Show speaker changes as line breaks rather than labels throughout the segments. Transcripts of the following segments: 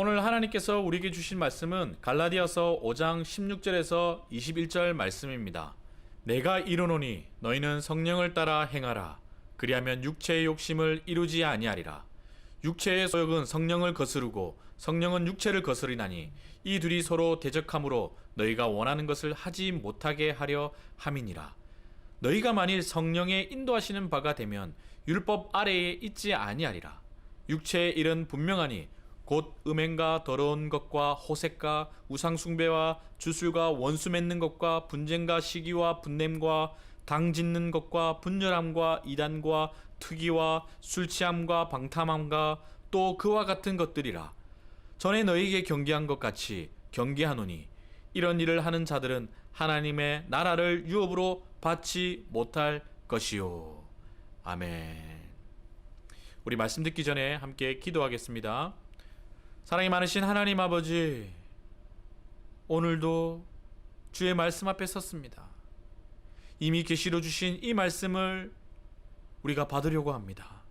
오늘 하나님께서 우리에게 주신 말씀은 갈라디아서 5장 16절에서 21절 말씀입니다. 내가 이르노니 너희는 성령을 따라 행하라. 그리하면 육체의 욕심을 이루지 아니하리라. 육체의 소욕은 성령을 거스르고 성령은 육체를 거스리나니 이 둘이 서로 대적함으로 너희가 원하는 것을 하지 못하게 하려 함이니라. 너희가 만일 성령의 인도하시는 바가 되면 율법 아래에 있지 아니하리라. 육체의 일은 분명하니 곧 음행과 더러운 것과 호색과 우상숭배와 주술과 원수 맺는 것과 분쟁과 시기와 분냄과 당 짓는 것과 분열함과 이단과 투기와 술취함과 방탕함과 또 그와 같은 것들이라. 전에 너희에게 경계한 것 같이 경계하노니 이런 일을 하는 자들은 하나님의 나라를 유업으로 받지 못할 것이요. 아멘. 우리 말씀 듣기 전에 함께 기도하겠습니다. 사랑이 많으신 하나님 아버지, 오늘도 주의 말씀 앞에 섰습니다. 이미 계시로 주신 이 말씀을 우리가 받으려고 합니다.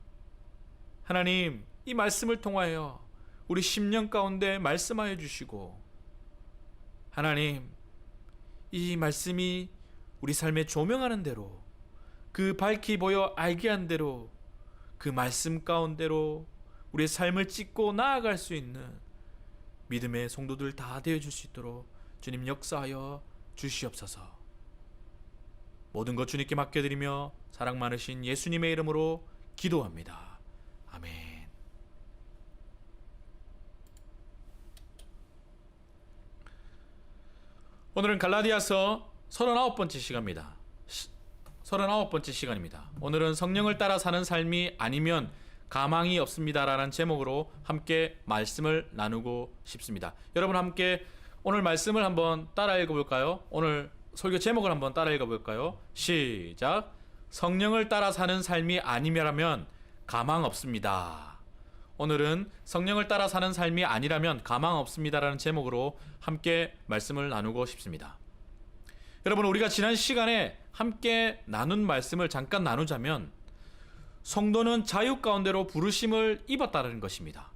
하나님, 이 말씀을 통하여 우리 심령 가운데 말씀하여 주시고, 하나님, 이 말씀이 우리 삶에 조명하는 대로, 그 밝히 보여 알게 한 대로, 그 말씀 가운데로 우리의 삶을 찍고 나아갈 수 있는 믿음의 성도들 다 되어줄 수 있도록 주님 역사하여 주시옵소서. 모든 것 주님께 맡겨드리며 사랑 많으신 예수님의 이름으로 기도합니다. 아멘. 오늘은 갈라디아서 39번째 시간입니다. 39번째 시간입니다. 오늘은 성령을 따라 사는 삶이 아니면 가망이 없습니다라는 제목으로 함께 말씀을 나누고 싶습니다. 여러분 함께 오늘 말씀을 한번 따라 읽어볼까요? 오늘 설교 제목을 한번 따라 읽어볼까요? 시작. 성령을 따라 사는 삶이 아니면 가망 없습니다. 오늘은 성령을 따라 사는 삶이 아니라면 가망 없습니다라는 제목으로 함께 말씀을 나누고 싶습니다. 여러분, 우리가 지난 시간에 함께 나눈 말씀을 잠깐 나누자면, 성도는 자유 가운데로 부르심을 입었다는 것입니다.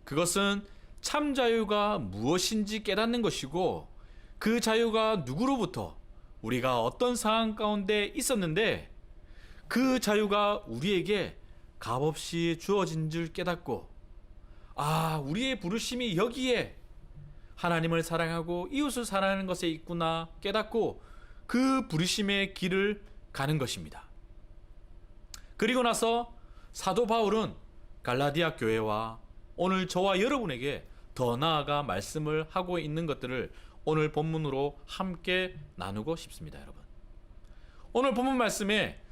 그것은 참 자유가 무엇인지 깨닫는 것이고, 그 자유가 누구로부터 우리가 어떤 상황 가운데 있었는데 그 자유가 우리에게 값없이 주어진 줄 깨닫고, 우리의 부르심이 여기에 하나님을 사랑하고 이웃을 사랑하는 것에 있구나 깨닫고 그 부르심의 길을 가는 것입니다. 그리고 나서 사도 바울은 갈라디아 교회와 오늘 저와 여러분에게 더 나아가 말씀을 하고 있는 것들을 오늘 본문으로 함께 나누고 싶습니다. 여러분, 오늘 본문 말씀에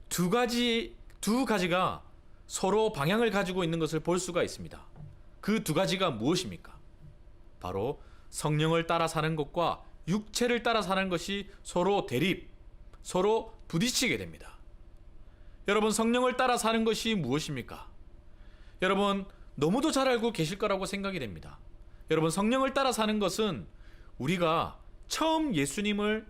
두 가지가 서로 방향을 가지고 있는 것을 볼 수가 있습니다. 그 두 가지가 무엇입니까? 바로 성령을 따라 사는 것과 육체를 따라 사는 것이 서로 서로 부딪히게 됩니다. 여러분, 성령을 따라 사는 것이 무엇입니까? 여러분, 너무도 잘 알고 계실 거라고 생각이 됩니다. 여러분, 성령을 따라 사는 것은 우리가 처음 예수님을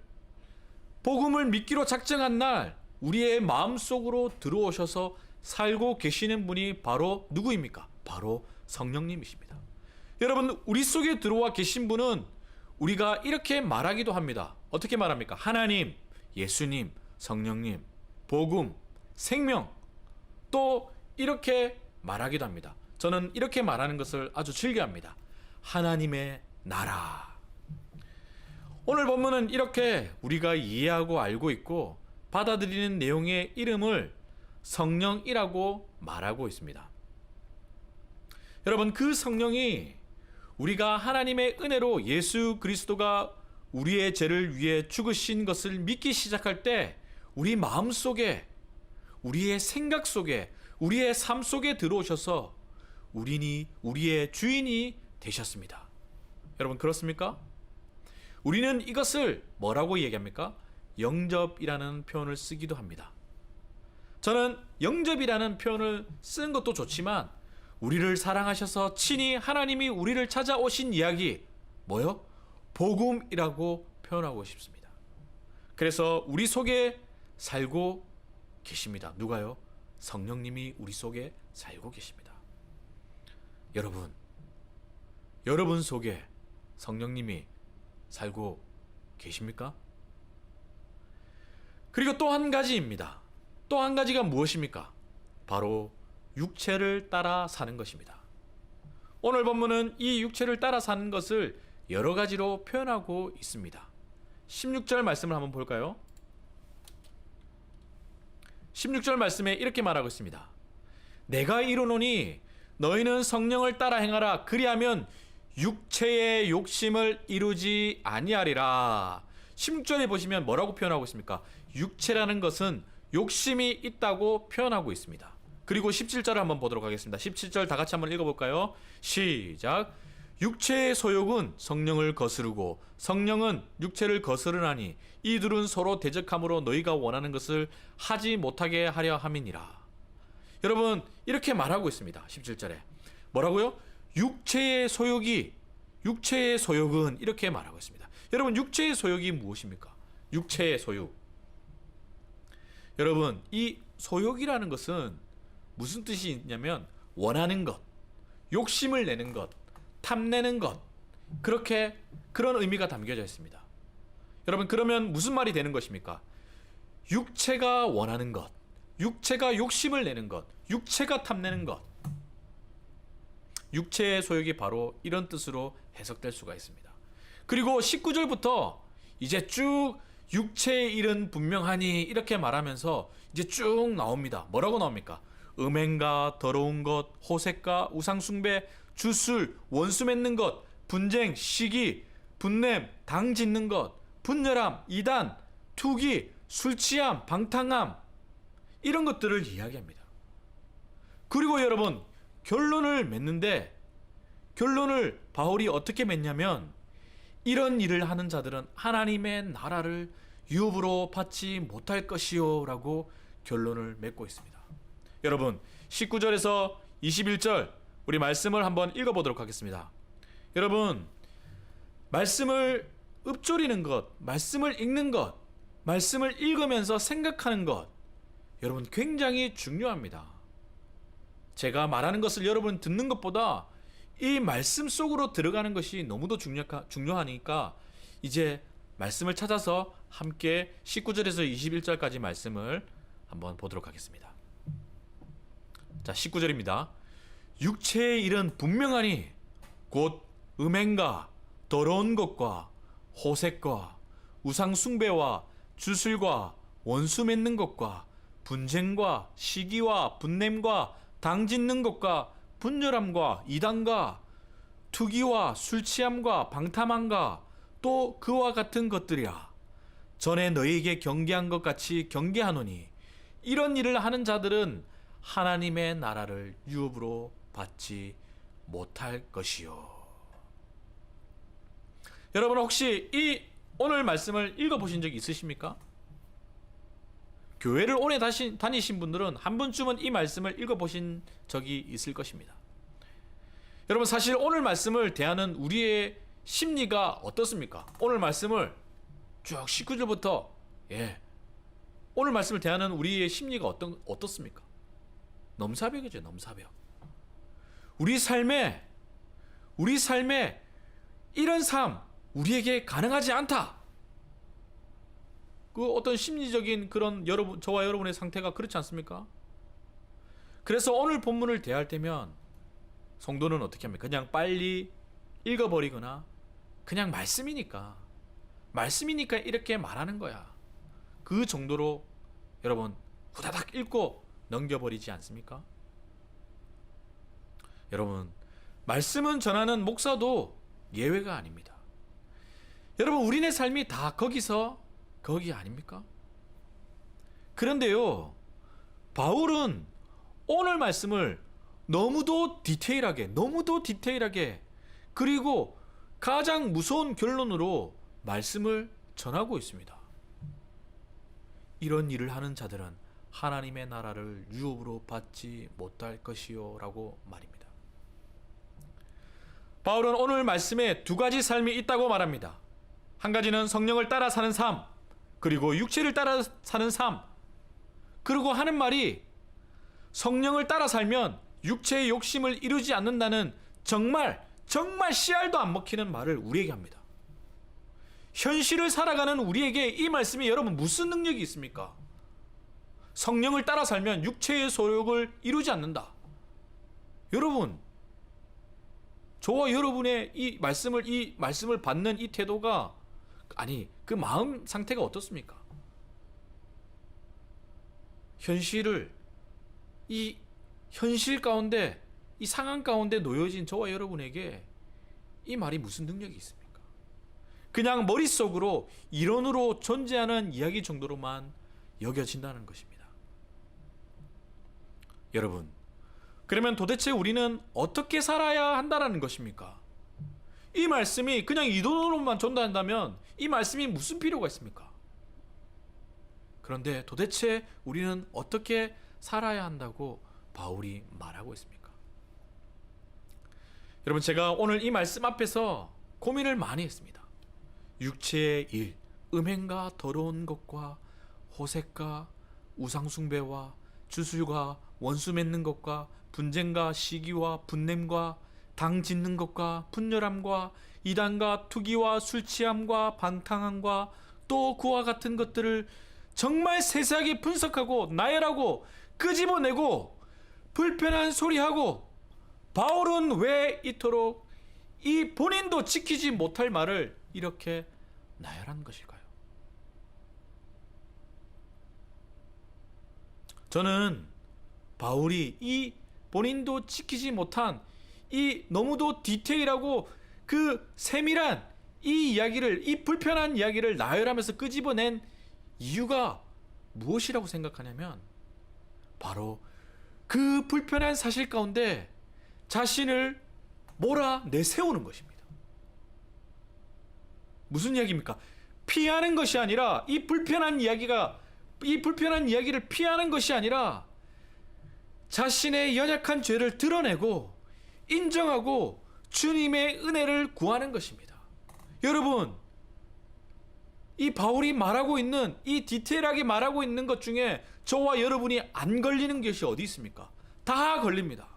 복음을 믿기로 작정한 날 우리의 마음속으로 들어오셔서 살고 계시는 분이 바로 누구입니까? 바로 성령님이십니다. 여러분, 우리 속에 들어와 계신 분은 우리가 이렇게 말하기도 합니다. 어떻게 말합니까? 하나님, 예수님, 성령님, 복음, 생명, 또 이렇게 말하기도 합니다. 저는 이렇게 말하는 것을 아주 즐겨합니다. 하나님의 나라. 오늘 본문은 이렇게 우리가 이해하고 알고 있고 받아들이는 내용의 이름을 성령이라고 말하고 있습니다. 여러분, 그 성령이 우리가 하나님의 은혜로 예수 그리스도가 우리의 죄를 위해 죽으신 것을 믿기 시작할 때 우리 마음속에, 우리의 생각 속에, 우리의 삶 속에 들어오셔서 우리의 주인이 되셨습니다. 여러분, 그렇습니까? 우리는 이것을 뭐라고 얘기합니까? 영접이라는 표현을 쓰기도 합니다. 저는 영접이라는 표현을 쓰는 것도 좋지만 우리를 사랑하셔서 친히 하나님이 우리를 찾아오신 이야기, 뭐요? 복음이라고 표현하고 싶습니다. 그래서 우리 속에 살고 계십니다. 누가요? 성령님이 우리 속에 살고 계십니다. 여러분, 여러분 속에 성령님이 살고 계십니까? 그리고 또 한 가지입니다. 또 한 가지가 무엇입니까? 바로 육체를 따라 사는 것입니다. 오늘 본문은 이 육체를 따라 사는 것을 여러 가지로 표현하고 있습니다. 16절 말씀을 한번 볼까요? 16절 말씀에 이렇게 말하고 있습니다. 내가 이르노니 너희는 성령을 따라 행하라. 그리하면 육체의 욕심을 이루지 아니하리라. 16절에 보시면 뭐라고 표현하고 있습니까? 육체라는 것은 욕심이 있다고 표현하고 있습니다. 그리고 17절을 한번 보도록 하겠습니다. 17절 다 같이 한번 읽어볼까요? 시작. 육체의 소욕은 성령을 거스르고 성령은 육체를 거스르나니 이둘은 서로 대적함으로 너희가 원하는 것을 하지 못하게 하려 함이니라. 여러분 이렇게 말하고 있습니다. 17절에 뭐라고요? 육체의 소욕은 이렇게 말하고 있습니다. 여러분 육체의 소욕이 무엇입니까? 육체의 소욕. 여러분 이 소욕이라는 것은 무슨 뜻이 있냐면 원하는 것, 욕심을 내는 것, 탐내는 것, 그런 의미가 담겨져 있습니다. 여러분 그러면 무슨 말이 되는 것입니까? 육체가 원하는 것, 육체가 욕심을 내는 것, 육체가 탐내는 것, 육체의 소욕이 바로 이런 뜻으로 해석될 수가 있습니다. 그리고 19절부터 이제 쭉 육체의 일은 분명하니 이렇게 말하면서 이제 쭉 나옵니다. 뭐라고 나옵니까? 음행과 더러운 것, 호색과 우상숭배, 주술, 원수 맺는 것, 분쟁, 시기, 분냄, 당 짓는 것, 분열함, 이단, 투기, 술취함, 방탕함, 이런 것들을 이야기합니다. 그리고 여러분 결론을 맺는데, 결론을 바울이 어떻게 맺냐면 이런 일을 하는 자들은 하나님의 나라를 유업으로 받지 못할 것이요 라고 결론을 맺고 있습니다. 여러분 19절에서 21절 우리 말씀을 한번 읽어보도록 하겠습니다. 여러분 말씀을 읊조리는 것, 말씀을 읽는 것, 말씀을 읽으면서 생각하는 것, 여러분 굉장히 중요합니다. 제가 말하는 것을 여러분 듣는 것보다 이 말씀 속으로 들어가는 것이 너무도 중요하니까 이제 말씀을 찾아서 함께 19절에서 21절까지 말씀을 한번 보도록 하겠습니다. 자, 19절입니다. 육체의 일은 분명하니 곧 음행과 더러운 것과 호색과 우상 숭배와 주술과 원수 맺는 것과 분쟁과 시기와 분냄과 당 짓는 것과 분열함과 이단과 투기와 술취함과 방탕함과 또 그와 같은 것들이라. 전에 너희에게 경계한 것 같이 경계하노니 이런 일을 하는 자들은 하나님의 나라를 유업으로 받지 못할 것이요. 여러분 혹시 이 오늘 말씀을 읽어보신 적 있으십니까? 교회를 오래 다니신 분들은 한 번쯤은 이 말씀을 읽어보신 적이 있을 것입니다. 여러분 사실 오늘 말씀을 대하는 우리의 심리가 어떻습니까? 오늘 말씀을 쭉 19절부터 오늘 말씀을 대하는 우리의 심리가 어떻습니까? 넘사벽이죠. 넘사벽. 우리 삶에 이런 삶 우리에게 가능하지 않다. 그 어떤 심리적인 그런 저와 여러분의 상태가 그렇지 않습니까? 그래서 오늘 본문을 대할 때면 성도는 어떻게 합니까? 그냥 빨리 읽어버리거나 그냥 말씀이니까 이렇게 말하는 거야. 그 정도로 여러분 후다닥 읽고 넘겨버리지 않습니까? 여러분 말씀은 전하는 목사도 예외가 아닙니다. 여러분 우리네 삶이 다 거기 아닙니까? 그런데요 바울은 오늘 말씀을 너무도 디테일하게 그리고 가장 무서운 결론으로 말씀을 전하고 있습니다. 이런 일을 하는 자들은 하나님의 나라를 유업으로 받지 못할 것이요 라고 말입니다. 바울은 오늘 말씀에 두 가지 삶이 있다고 말합니다. 한 가지는 성령을 따라 사는 삶, 그리고 육체를 따라 사는 삶. 그리고 하는 말이 성령을 따라 살면 육체의 욕심을 이루지 않는다는 정말 정말 씨알도 안 먹히는 말을 우리에게 합니다. 현실을 살아가는 우리에게 이 말씀이 여러분 무슨 능력이 있습니까? 성령을 따라 살면 육체의 소욕을 이루지 않는다. 여러분, 저와 여러분의 이 말씀을 받는 이 태도가, 아니 그 마음 상태가 어떻습니까? 이 현실 가운데, 이 상황 가운데 놓여진 저와 여러분에게 이 말이 무슨 능력이 있습니까? 그냥 머릿속으로 이론으로 존재하는 이야기 정도로만 여겨진다는 것입니다. 여러분, 그러면 도대체 우리는 어떻게 살아야 한다는 것입니까? 이 말씀이 그냥 이론으로만 전달한다면 이 말씀이 무슨 필요가 있습니까? 그런데 도대체 우리는 어떻게 살아야 한다고 바울이 말하고 있습니까? 여러분, 제가 오늘 이 말씀 앞에서 고민을 많이 했습니다. 육체의 일, 음행과 더러운 것과 호색과 우상숭배와 주술과 원수 맺는 것과 분쟁과 시기와 분냄과 당 짓는 것과 분열함과 이단과 투기와 술취함과 방탕함과 또 그와 같은 것들을 정말 세세하게 분석하고 나열하고 끄집어내고 불편한 소리하고, 바울은 왜 이토록 이 본인도 지키지 못할 말을 이렇게 나열한 것일까요? 저는 바울이 이 본인도 지키지 못한 이 너무도 디테일하고 그 세밀한 이 이야기를, 이 불편한 이야기를 나열하면서 끄집어낸 이유가 무엇이라고 생각하냐면, 바로 그 불편한 사실 가운데 자신을 몰아내세우는 것입니다. 무슨 이야기입니까? 피하는 것이 아니라, 이 불편한 이야기를 피하는 것이 아니라 자신의 연약한 죄를 드러내고 인정하고 주님의 은혜를 구하는 것입니다. 여러분, 이 바울이 말하고 있는, 이 디테일하게 말하고 있는 것 중에 저와 여러분이 안 걸리는 것이 어디 있습니까? 다 걸립니다.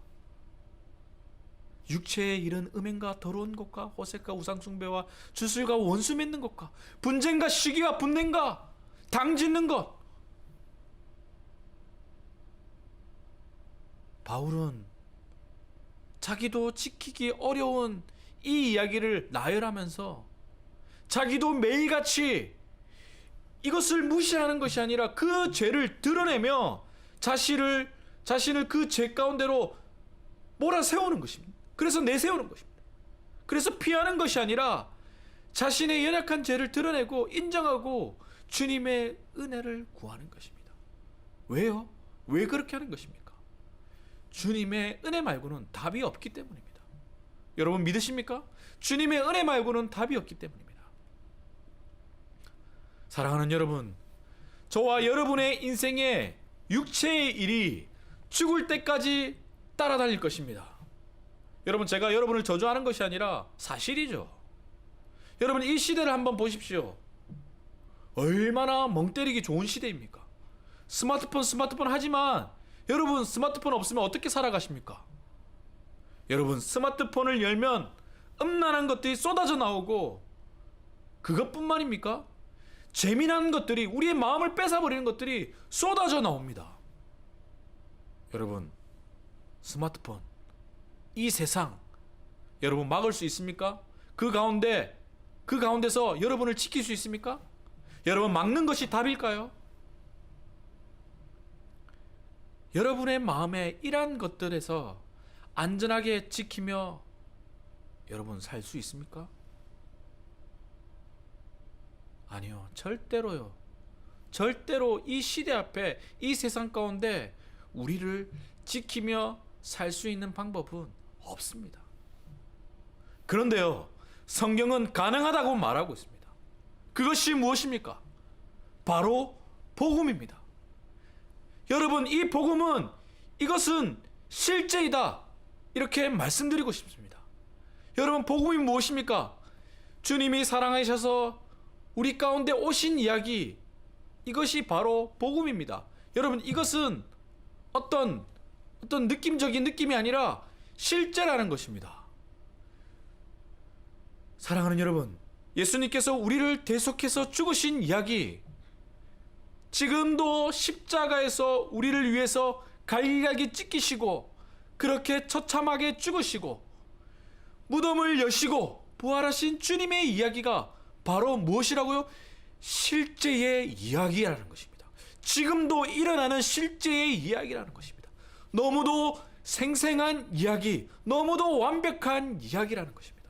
육체의 일은 음행과 더러운 것과 호색과 우상숭배와 주술과 원수 맺는 것과 분쟁과 시기와 분냄과 당 짓는 것. 바울은 자기도 지키기 어려운 이 이야기를 나열하면서 자기도 매일같이 이것을 무시하는 것이 아니라 그 죄를 드러내며 자신을 그 죄 가운데로 몰아세우는 것입니다. 그래서 내세우는 것입니다. 그래서 피하는 것이 아니라 자신의 연약한 죄를 드러내고 인정하고 주님의 은혜를 구하는 것입니다. 왜요? 왜 그렇게 하는 것입니까? 주님의 은혜 말고는 답이 없기 때문입니다. 여러분 믿으십니까? 주님의 은혜 말고는 답이 없기 때문입니다. 사랑하는 여러분, 저와 여러분의 인생에 육체의 일이 죽을 때까지 따라다닐 것입니다. 여러분, 제가 여러분을 저주하는 것이 아니라 사실이죠. 여러분, 이 시대를 한번 보십시오. 얼마나 멍 때리기 좋은 시대입니까? 스마트폰 하지만 여러분, 스마트폰 없으면 어떻게 살아가십니까? 여러분, 스마트폰을 열면 음란한 것들이 쏟아져 나오고, 그것뿐만입니까? 재미난 것들이, 우리의 마음을 뺏어버리는 것들이 쏟아져 나옵니다. 여러분, 스마트폰, 이 세상 여러분 막을 수 있습니까? 그 가운데서 여러분을 지킬 수 있습니까? 여러분, 막는 것이 답일까요? 여러분의 마음에 이러한 것들에서 안전하게 지키며 여러분 살 수 있습니까? 아니요, 절대로요. 절대로 이 시대 앞에, 이 세상 가운데 우리를 지키며 살 수 있는 방법은 없습니다. 그런데요, 성경은 가능하다고 말하고 있습니다. 그것이 무엇입니까? 바로 복음입니다. 여러분, 이 복음은, 이것은 실제이다, 이렇게 말씀드리고 싶습니다. 여러분, 복음이 무엇입니까? 주님이 사랑하셔서 우리 가운데 오신 이야기, 이것이 바로 복음입니다. 여러분, 이것은 어떤 느낌적인 느낌이 아니라 실제라는 것입니다. 사랑하는 여러분, 예수님께서 우리를 대속해서 죽으신 이야기, 지금도 십자가에서 우리를 위해서 갈기갈기 찢기시고 그렇게 처참하게 죽으시고 무덤을 여시고 부활하신 주님의 이야기가 바로 무엇이라고요? 실제의 이야기라는 것입니다. 지금도 일어나는 실제의 이야기라는 것입니다. 너무도 생생한 이야기, 너무도 완벽한 이야기라는 것입니다.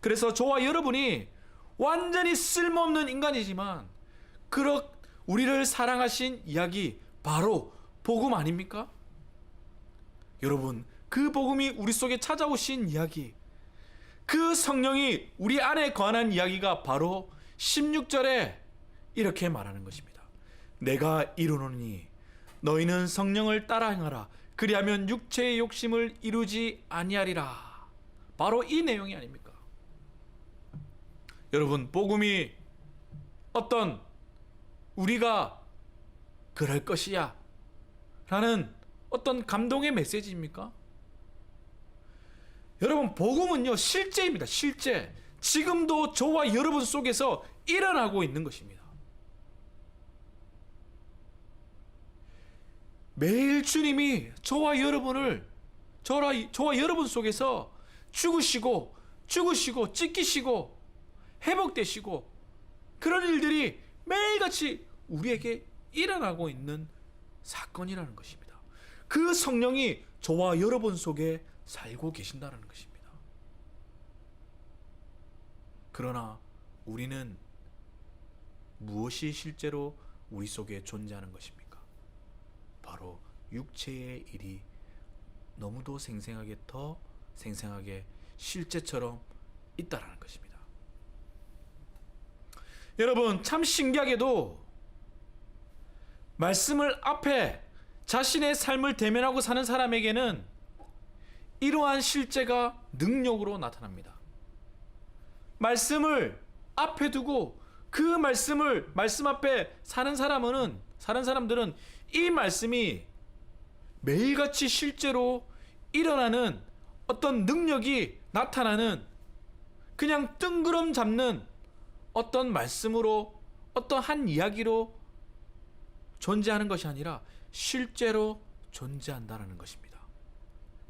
그래서 저와 여러분이 완전히 쓸모없는 인간이지만 우리를 사랑하신 이야기, 바로 복음 아닙니까? 여러분, 그 복음이 우리 속에 찾아오신 이야기, 그 성령이 우리 안에 거하는 이야기가 바로 16절에 이렇게 말하는 것입니다. 내가 이루노니 너희는 성령을 따라 행하라. 그리하면 육체의 욕심을 이루지 아니하리라. 바로 이 내용이 아닙니까? 여러분, 복음이 어떤 우리가 그럴 것이야 라는 어떤 감동의 메시지입니까? 여러분, 복음은요, 실제입니다. 실제. 지금도 저와 여러분 속에서 일어나고 있는 것입니다. 매일 주님이 저와 여러분 속에서 죽으시고 찢기시고 회복되시고 그런 일들이 매일같이 우리에게 일어나고 있는 사건이라는 것입니다. 그 성령이 저와 여러분 속에 살고 계신다는 것입니다. 그러나 우리는 무엇이 실제로 우리 속에 존재하는 것입니까? 바로 육체의 일이 너무도 더 생생하게 실제처럼 있다라는 것입니다. 여러분, 참 신기하게도 말씀을 앞에 자신의 삶을 대면하고 사는 사람에게는 이러한 실제가 능력으로 나타납니다. 말씀을 앞에 두고 그 말씀 앞에 사는 사람들은 이 말씀이 매일같이 실제로 일어나는 어떤 능력이 나타나는, 그냥 뜬구름 잡는 어떤 말씀으로, 어떤 한 이야기로 존재하는 것이 아니라 실제로 존재한다는 것입니다.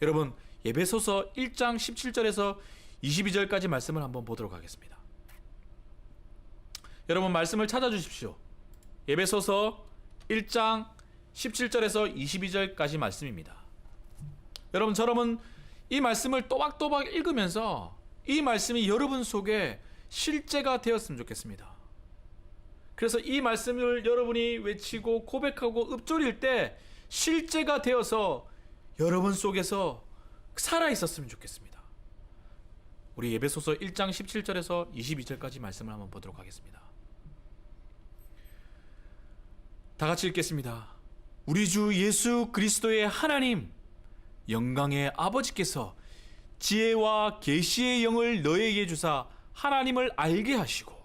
여러분, 에베소서 1장 17절에서 22절까지 말씀을 한번 보도록 하겠습니다. 여러분, 말씀을 찾아주십시오. 에베소서 1장 17절에서 22절까지 말씀입니다. 여러분, 이 말씀을 또박또박 읽으면서 이 말씀이 여러분 속에 실제가 되었으면 좋겠습니다. 그래서 이 말씀을 여러분이 외치고 고백하고 읊조릴 때 실제가 되어서 여러분 속에서 살아 있었으면 좋겠습니다. 우리 에베소서 1장 17절에서 22절까지 말씀을 한번 보도록 하겠습니다. 다 같이 읽겠습니다. 우리 주 예수 그리스도의 하나님, 영광의 아버지께서 지혜와 계시의 영을 너에게 주사 하나님을 알게 하시고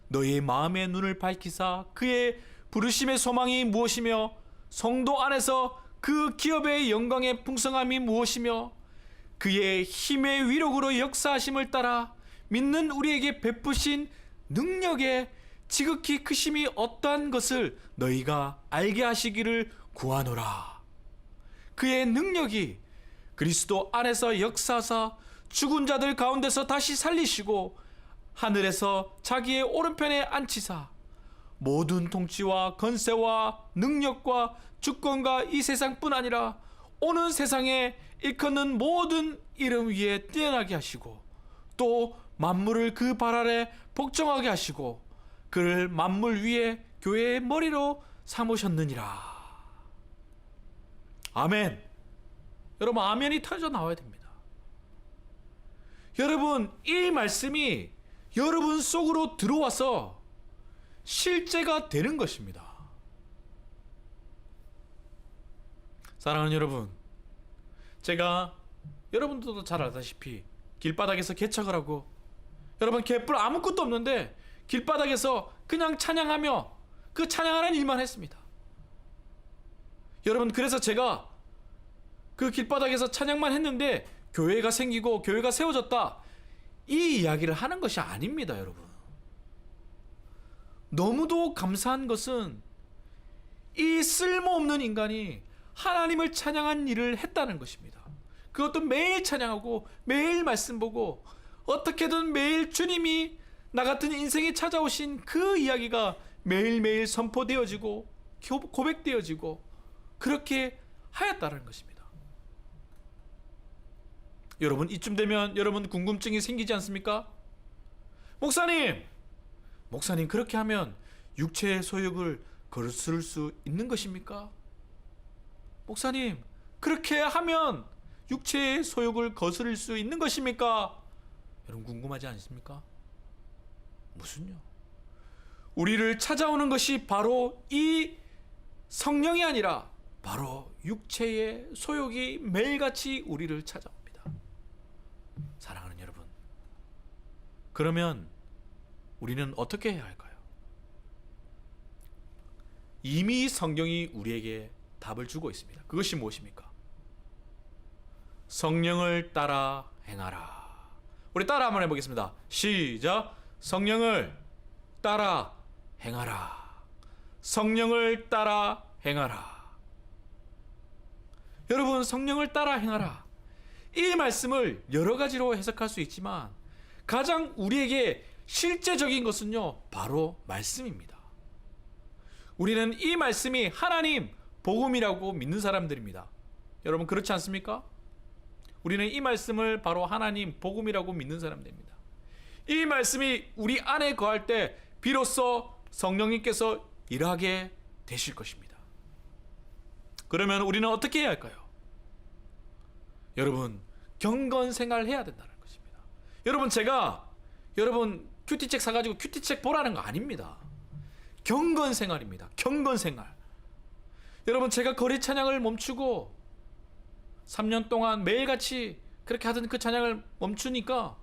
너의 마음의 눈을 밝히사 그의 부르심의 소망이 무엇이며 성도 안에서 그 기업의 영광의 풍성함이 무엇이며 그의 힘의 위력으로 역사하심을 따라 믿는 우리에게 베푸신 능력의 지극히 크심이 어떠한 것을 너희가 알게 하시기를 구하노라. 그의 능력이 그리스도 안에서 역사하사 죽은 자들 가운데서 다시 살리시고 하늘에서 자기의 오른편에 앉히사 모든 통치와 권세와 능력과 주권과 이 세상뿐 아니라 오는 세상에 일컫는 모든 이름 위에 뛰어나게 하시고 또 만물을 그 발 아래 복종하게 하시고 그를 만물 위에 교회의 머리로 삼으셨느니라. 아멘. 여러분, 아멘이 터져 나와야 됩니다. 여러분, 이 말씀이 여러분 속으로 들어와서 실제가 되는 것입니다. 사랑하는 여러분, 제가 여러분들도 잘 알다시피 길바닥에서 개척을 하고 여러분 개뿔 아무것도 없는데 길바닥에서 그냥 찬양하며 그 찬양하는 일만 했습니다. 여러분, 그래서 제가 그 길바닥에서 찬양만 했는데 교회가 생기고 교회가 세워졌다, 이 이야기를 하는 것이 아닙니다, 여러분. 너무도 감사한 것은 이 쓸모없는 인간이 하나님을 찬양한 일을 했다는 것입니다. 그것도 매일 찬양하고 매일 말씀 보고 어떻게든 매일 주님이 나 같은 인생에 찾아오신 그 이야기가 매일매일 선포되어지고 고백되어지고 그렇게 하였다는 것입니다. 여러분, 이쯤 되면 여러분 궁금증이 생기지 않습니까? 목사님 그렇게 하면 육체의 소욕을 거스를 수 있는 것입니까? 목사님, 그렇게 하면 육체의 소욕을 거스를 수 있는 것입니까? 여러분 궁금하지 않습니까? 무슨요? 우리를 찾아오는 것이 바로 이 성령이 아니라 바로 육체의 소욕이 매일같이 우리를 찾아옵니다. 사랑하는 여러분, 그러면 우리는 어떻게 해야 할까요? 이미 성경이 우리에게 답을 주고 있습니다. 그것이 무엇입니까? 성령을 따라 행하라. 우리 따라 한번 해보겠습니다. 시작. 성령을 따라 행하라. 성령을 따라 행하라. 여러분, 성령을 따라 행하라. 이 말씀을 여러 가지로 해석할 수 있지만 가장 우리에게 실제적인 것은요, 바로 말씀입니다. 우리는 이 말씀이 하나님 복음이라고 믿는 사람들입니다. 여러분 그렇지 않습니까? 우리는 이 말씀을 바로 하나님 복음이라고 믿는 사람들입니다. 이 말씀이 우리 안에 거할 때 비로소 성령님께서 일하게 되실 것입니다. 그러면 우리는 어떻게 해야 할까요? 여러분, 경건생활 해야 된다는 것입니다. 여러분, 제가 여러분 큐티책 사가지고 큐티책 보라는 거 아닙니다. 경건생활입니다. 경건생활. 여러분, 제가 거리 찬양을 멈추고 3년 동안 매일같이 그렇게 하던 그 찬양을 멈추니까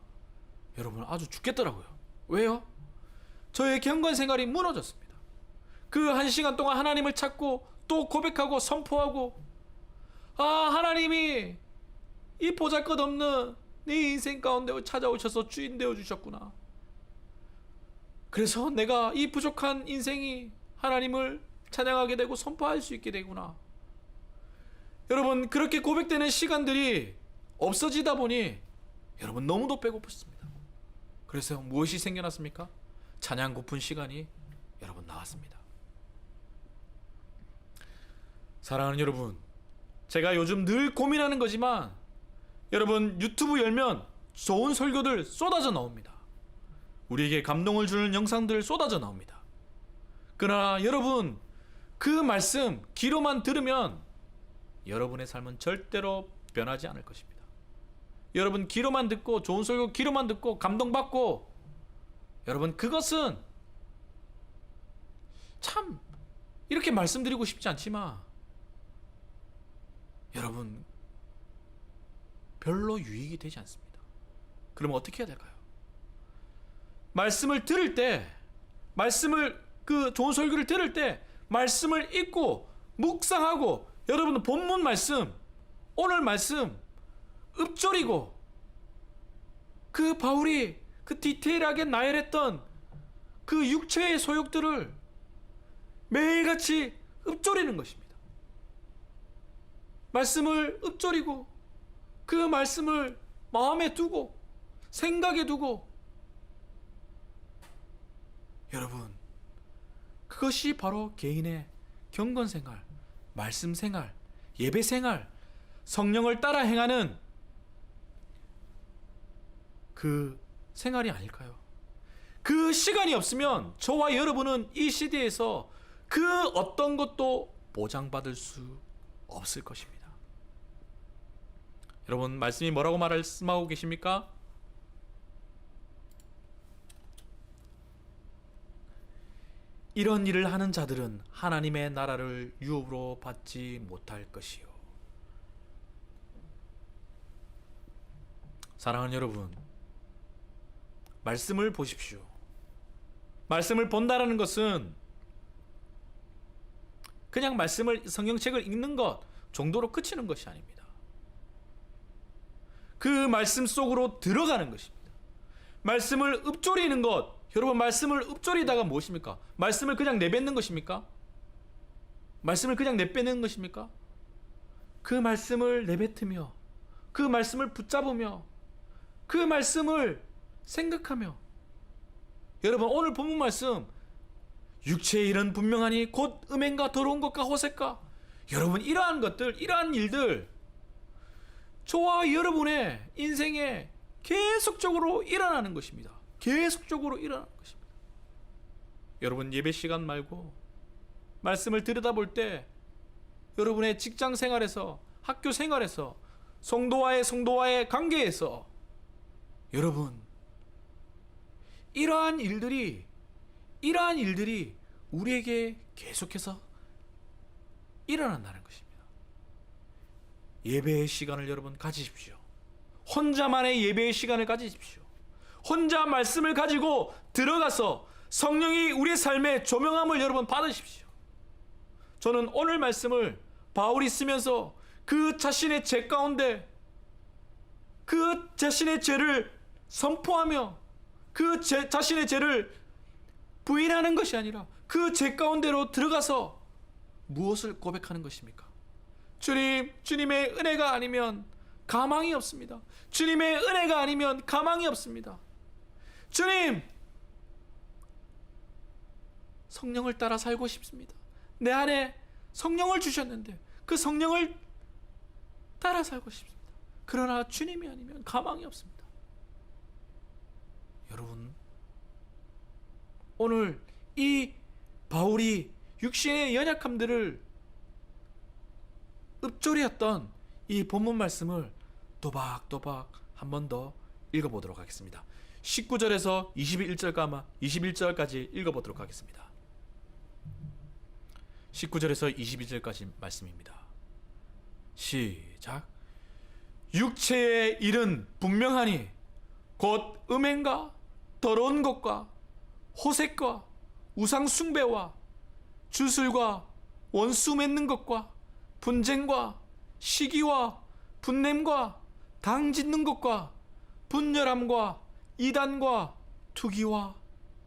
여러분 아주 죽겠더라고요. 왜요? 저의 경건생활이 무너졌습니다. 그 1시간 동안 하나님을 찾고 또 고백하고 선포하고, 아, 하나님이 이 보잘것없는 내 인생 가운데 찾아오셔서 주인 되어주셨구나. 그래서 내가 이 부족한 인생이 하나님을 찬양하게 되고 선포할 수 있게 되구나. 여러분, 그렇게 고백되는 시간들이 없어지다 보니 여러분 너무도 배고팠습니다. 그래서 무엇이 생겨났습니까? 찬양 고픈 시간이 여러분 나왔습니다. 사랑하는 여러분, 제가 요즘 늘 고민하는 거지만 여러분 유튜브 열면 좋은 설교들 쏟아져 나옵니다. 우리에게 감동을 주는 영상들 쏟아져 나옵니다. 그러나 여러분, 그 말씀 귀로만 들으면 여러분의 삶은 절대로 변하지 않을 것입니다. 여러분 귀로만 듣고 좋은 설교 귀로만 듣고 감동받고, 여러분 그것은 참 이렇게 말씀드리고 싶지 않지만 여러분 별로 유익이 되지 않습니다. 그러면 어떻게 해야 될까요? 말씀을 들을 때, 그 좋은 설교를 들을 때 말씀을 읽고 묵상하고, 여러분 본문 말씀, 오늘 말씀 읊조리고, 그 바울이 그 디테일하게 나열했던 그 육체의 소욕들을 매일같이 읊조리는 것입니다. 말씀을 읊조리고 그 말씀을 마음에 두고 생각에 두고, 여러분 그것이 바로 개인의 경건생활, 말씀생활, 예배생활, 성령을 따라 행하는 그 생활이 아닐까요? 그 시간이 없으면 저와 여러분은 이 시대에서 그 어떤 것도 보장받을 수 없을 것입니다. 여러분, 말씀이 뭐라고 말씀하고 계십니까? 이런 일을 하는 자들은 하나님의 나라를 유업으로 받지 못할 것이요. 사랑하는 여러분, 말씀을 보십시오. 말씀을 본다라는 것은 그냥 말씀을, 성경책을 읽는 것 정도로 그치는 것이 아닙니다. 그 말씀 속으로 들어가는 것입니다. 말씀을 읊조리는 것, 여러분 말씀을 읊조리다가 무엇입니까? 말씀을 그냥 내뱉는 것입니까? 말씀을 그냥 내뱉는 것입니까? 그 말씀을 내뱉으며 그 말씀을 붙잡으며 그 말씀을 생각하며, 여러분 오늘 본문 말씀 육체의 일은 분명하니 곧 음행과 더러운 것과 호색과, 여러분 이러한 것들, 이러한 일들 저와 여러분의 인생에 계속적으로 일어나는 것입니다. 계속적으로 일어나는 것입니다. 여러분 예배 시간 말고 말씀을 들여다볼 때 여러분의 직장 생활에서, 학교 생활에서, 성도와의 관계에서 여러분 이러한 일들이 우리에게 계속해서 일어난다는 것입니다. 예배의 시간을 여러분 가지십시오. 혼자만의 예배의 시간을 가지십시오. 혼자 말씀을 가지고 들어가서 성령이 우리의 삶에 조명함을 여러분 받으십시오. 저는 오늘 말씀을 바울이 쓰면서 그 자신의 죄 가운데 그 자신의 죄를 선포하며 그 자신의 죄를 부인하는 것이 아니라 그 죄 가운데로 들어가서 무엇을 고백하는 것입니까? 주님, 주님의 은혜가 아니면 가망이 없습니다. 주님의 은혜가 아니면 가망이 없습니다. 주님, 성령을 따라 살고 싶습니다. 내 안에 성령을 주셨는데 그 성령을 따라 살고 싶습니다. 그러나 주님이 아니면 가망이 없습니다. 여러분, 오늘 이 바울이 육신의 연약함들을 읊조리었던 이 본문 말씀을 또박또박 한 번 더 읽어보도록 하겠습니다. 19절에서 21절까지 읽어보도록 하겠습니다. 19절에서 22절까지 말씀입니다. 시작. 육체의 일은 분명하니 곧 음행과 더러운 것과 호색과 우상 숭배와 주술과 원수 맺는 것과 분쟁과 시기와 분냄과 당 짓는 것과 분열함과 이단과 투기와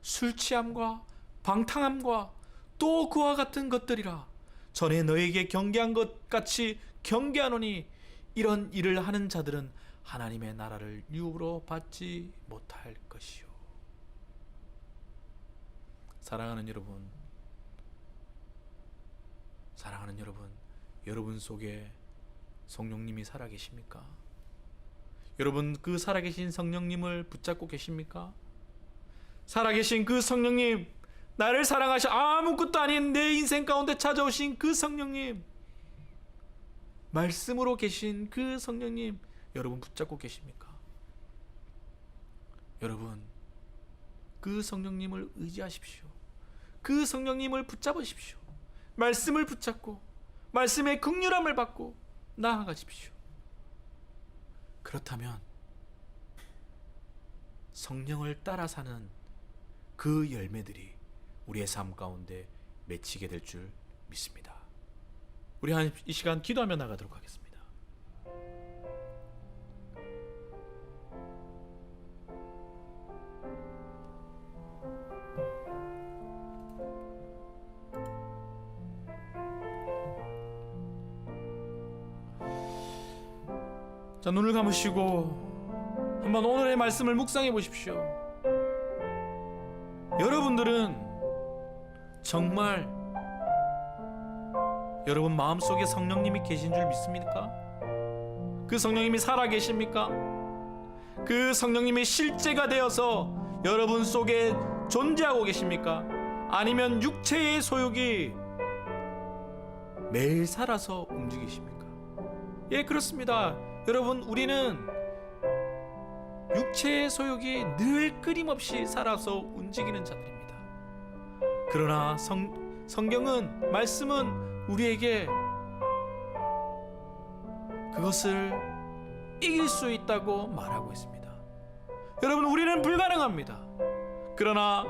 술 취함과 방탕함과 또 그와 같은 것들이라. 전에 너에게 경계한 것 같이 경계하노니 이런 일을 하는 자들은 하나님의 나라를 유업으로 받지 못할 것이요. 사랑하는 여러분, 여러분 속에 성령님이 살아계십니까? 여러분 그 살아계신 성령님을 붙잡고 계십니까? 살아계신 그 성령님, 나를 사랑하셔 아무것도 아닌 내 인생 가운데 찾아오신 그 성령님, 말씀으로 계신 그 성령님, 여러분 붙잡고 계십니까? 여러분 그 성령님을 의지하십시오. 그 성령님을 붙잡으십시오. 말씀을 붙잡고 말씀의 긍휼함을 받고 나아가십시오. 그렇다면 성령을 따라 사는 그 열매들이 우리의 삶 가운데 맺히게 될 줄 믿습니다. 우리 이 시간 기도하며 나가도록 하겠습니다. 자, 눈을 감으시고 한번 오늘의 말씀을 묵상해 보십시오. 여러분들은 정말 여러분 마음속에 성령님이 계신 줄 믿습니까? 그 성령님이 살아 계십니까? 그 성령님이 실제가 되어서 여러분 속에 존재하고 계십니까? 아니면 육체의 소욕이 매일 살아서 움직이십니까? 예, 그렇습니다. 여러분, 우리는 육체의 소욕이 늘 끊임없이 살아서 움직이는 자들입니다. 그러나 성경은, 말씀은 우리에게 그것을 이길 수 있다고 말하고 있습니다. 여러분, 우리는 불가능합니다. 그러나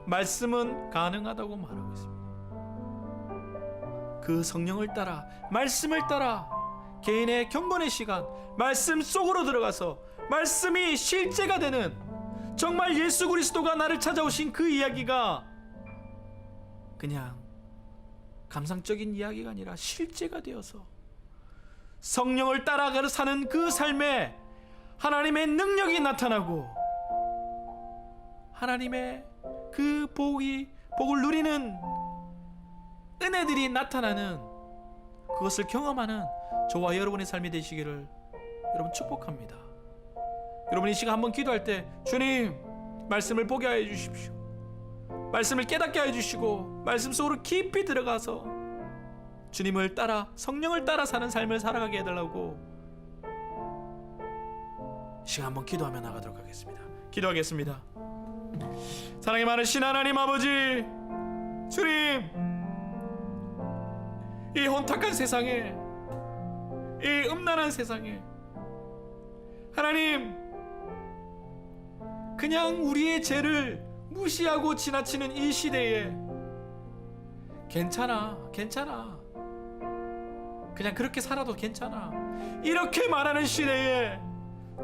말씀은 가능하다고 말하고 있습니다. 그 성령을 따라, 말씀을 따라 개인의 경건의 시간, 말씀 속으로 들어가서 말씀이 실제가 되는, 정말 예수 그리스도가 나를 찾아오신 그 이야기가 그냥 감상적인 이야기가 아니라 실제가 되어서 성령을 따라가 사는 그 삶에 하나님의 능력이 나타나고 하나님의 그 복을 누리는 은혜들이 나타나는 그것을 경험하는 저와 여러분의 삶이 되시기를 여러분 축복합니다. 여러분 이 시간 한번 기도할 때 주님 말씀을 보게 하여 주십시오. 말씀을 깨닫게 하여 주시고 말씀 속으로 깊이 들어가서 주님을 따라 성령을 따라 사는 삶을 살아가게 해달라고 이 시간 한번 기도하며 나가도록 하겠습니다. 기도하겠습니다. 사랑이 많으신 하나님 아버지, 주님, 이 혼탁한 세상에, 이 음란한 세상에 하나님 그냥 우리의 죄를 무시하고 지나치는 이 시대에 괜찮아 그냥 그렇게 살아도 괜찮아 이렇게 말하는 시대에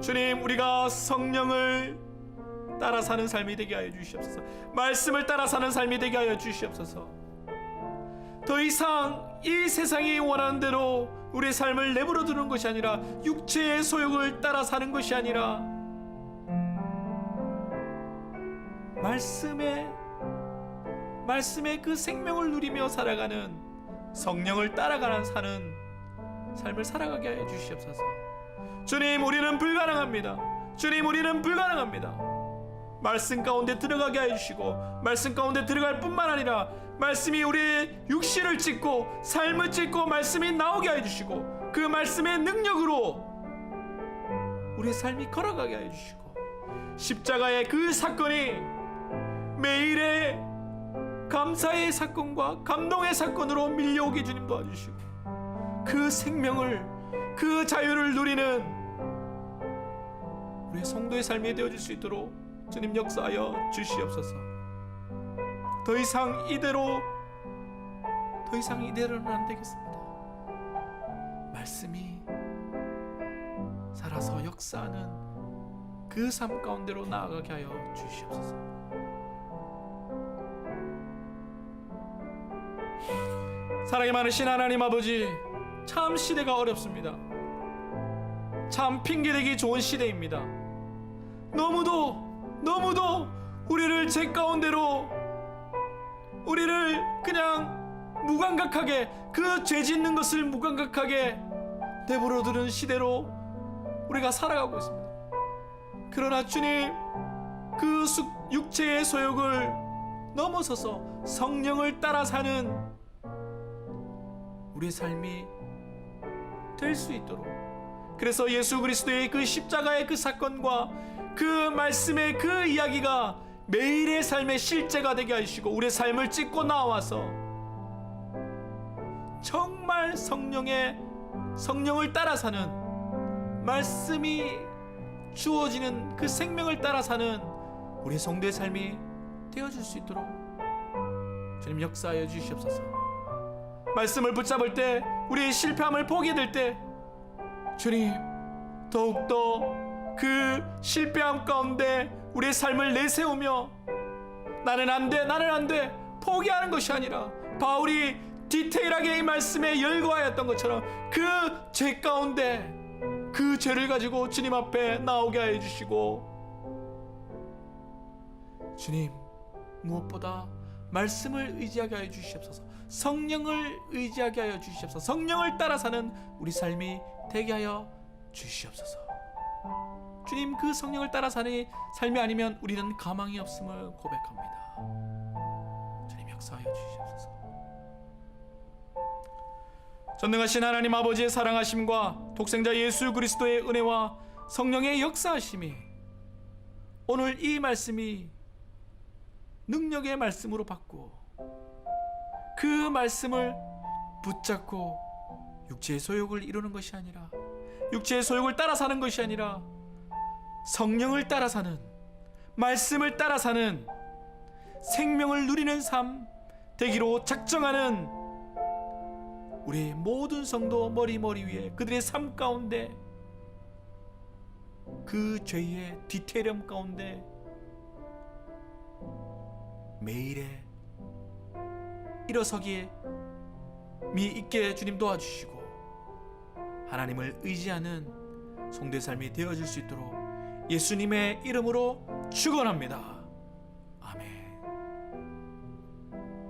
주님 우리가 성령을 따라 사는 삶이 되게 하여 주시옵소서. 말씀을 따라 사는 삶이 되게 하여 주시옵소서. 더 이상 이 세상이 원하는 대로 우리의 삶을 내버려 두는 것이 아니라 육체의 소욕을 따라 사는 것이 아니라 말씀의 그 생명을 누리며 살아가는 성령을 따라가는 사는 삶을 살아가게 하여 주시옵소서. 주님 우리는 불가능합니다. 주님 우리는 불가능합니다. 말씀 가운데 들어가게 하여 주시고 말씀 가운데 들어갈 뿐만 아니라 말씀이 우리의 육신을 찢고 삶을 찢고 말씀이 나오게 하여 주시고 그 말씀의 능력으로 우리의 삶이 걸어가게 하여 주시고 십자가의 그 사건이 매일의 감사의 사건과 감동의 사건으로 밀려오게 주님 도와주시고 그 생명을 그 자유를 누리는 우리의 성도의 삶이 되어질 수 있도록 주님 역사하여 주시옵소서. 더 이상 이대로는 안 되겠습니다. 말씀이 살아서 역사하는 그 삶 가운데로 나아가게 하여 주시옵소서. 사랑이 많으신 하나님 아버지, 참 시대가 어렵습니다. 참 핑계대기 좋은 시대입니다. 너무도 우리를 죄 가운데로 우리를 그냥 무감각하게 그 죄 짓는 것을 무감각하게 내버려 두는 시대로 우리가 살아가고 있습니다. 그러나 주님 그 육체의 소욕을 넘어서서 성령을 따라 사는 우리의 삶이 될 수 있도록 그래서 예수 그리스도의 그 십자가의 그 사건과 그 말씀의 그 이야기가 매일의 삶의 실제가 되게 하시고 우리의 삶을 찢고 나와서 정말 성령을 따라 사는 말씀이 주어지는 그 생명을 따라 사는 우리의 성도의 삶이 되어질 수 있도록 주님 역사하여 주시옵소서. 말씀을 붙잡을 때 우리의 실패함을 보게 될 때 주님 더욱더 그 실패함 가운데 우리의 삶을 내세우며 나는 안 돼 포기하는 것이 아니라 바울이 디테일하게 이 말씀에 열거하였던 것처럼 그 죄 가운데 그 죄를 가지고 주님 앞에 나오게 하여 주시고 주님 무엇보다 말씀을 의지하게 하여 주시옵소서. 성령을 의지하게 하여 주시옵소서. 성령을 따라 사는 우리 삶이 되게 하여 주시옵소서. 주님 그 성령을 따라 사는 삶이 아니면 우리는 가망이 없음을 고백합니다. 주님 역사하여 주시옵소서. 전능하신 하나님 아버지의 사랑하심과 독생자 예수 그리스도의 은혜와 성령의 역사하심이 오늘 이 말씀이 능력의 말씀으로 받고 그 말씀을 붙잡고 육체의 소욕을 이루는 것이 아니라 육체의 소욕을 따라 사는 것이 아니라 성령을 따라 사는 말씀을 따라 사는 생명을 누리는 삶 되기로 작정하는 우리의 모든 성도 머리 위에 그들의 삶 가운데 그 죄의 디테일함 가운데 매일의 일어서기에 미 있게 주님 도와주시고 하나님을 의지하는 성도의 삶이 되어질 수 있도록 예수님의 이름으로 축원합니다.